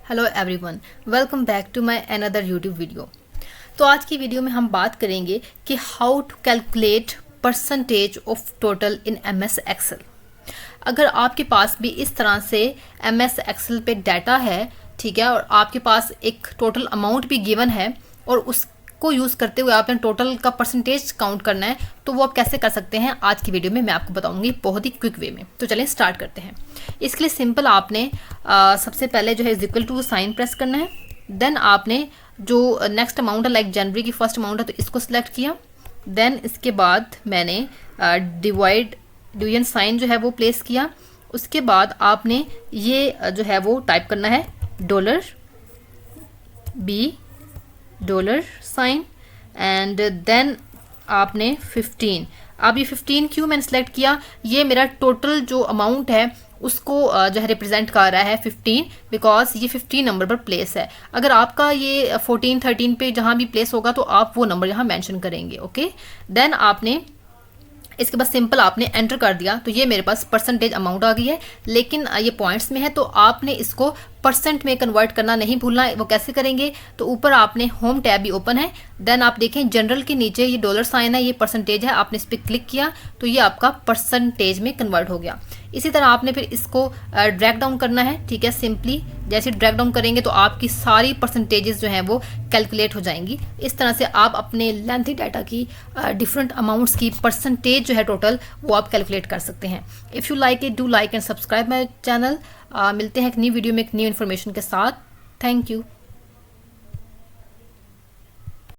Hello everyone, welcome back to my another YouTube video. तो आज की वीडियो में हम बात करेंगे कि how to calculate percentage of total in MS Excel. अगर आपके पास भी इस तरह से एमएस एक्सेल पे डाटा है, ठीक है, और आपके पास एक टोटल अमाउंट भी गिवन है और उसको यूज़ करते हुए आपने टोटल का परसेंटेज काउंट करना है, तो वो आप कैसे कर सकते हैं आज की वीडियो में मैं आपको बताऊंगी बहुत ही क्विक वे में। तो चलें स्टार्ट करते हैं। इसके लिए सिंपल आपने सबसे पहले जो है is equal to sign press करना है। देन आपने जो नेक्स्ट अमाउंट है, लाइक जनवरी की फर्स्ट अमाउंट है, तो इसको सिलेक्ट किया। देन इसके बाद मैंने डिवीजन साइन जो है वो प्लेस किया। उसके बाद आपने ये जो है वो टाइप करना है $B साइन एंड देन आपने 15। अब ये 15 क्यों मैंने सेलेक्ट किया, ये मेरा टोटल जो अमाउंट है उसको जो है रिप्रेजेंट कर रहा है 15, बिकॉज ये 15 नंबर पर प्लेस है। अगर आपका ये 14 13 पे जहाँ भी प्लेस होगा तो आप वो नंबर यहाँ मेंशन करेंगे। ओके, देन आपने इसके बाद सिंपल आपने एंटर कर दिया तो ये मेरे पास परसेंटेज अमाउंट आ गई है, लेकिन ये पॉइंट्स में है तो आपने इसको परसेंट में कन्वर्ट करना नहीं भूलना। वो कैसे करेंगे, तो ऊपर आपने होम टैब भी ओपन है। देन आप देखें जनरल के नीचे ये डॉलर साइन है, ये परसेंटेज है, आपने इस पर क्लिक किया तो ये आपका परसेंटेज में कन्वर्ट हो गया। इसी तरह आपने फिर इसको ड्रैग डाउन करना है, ठीक है। सिंपली जैसे ड्रैग डाउन करेंगे तो आपकी सारी परसेंटेजेस जो हैं वो कैलकुलेट हो जाएंगी। इस तरह से आप अपने लेंथी डाटा की डिफरेंट अमाउंट्स की परसेंटेज जो है टोटल वो आप कैलकुलेट कर सकते हैं। If you like it, do like and subscribe my channel. मिलते हैं एक नई वीडियो में एक न्यू इन्फॉर्मेशन के साथ। Thank you.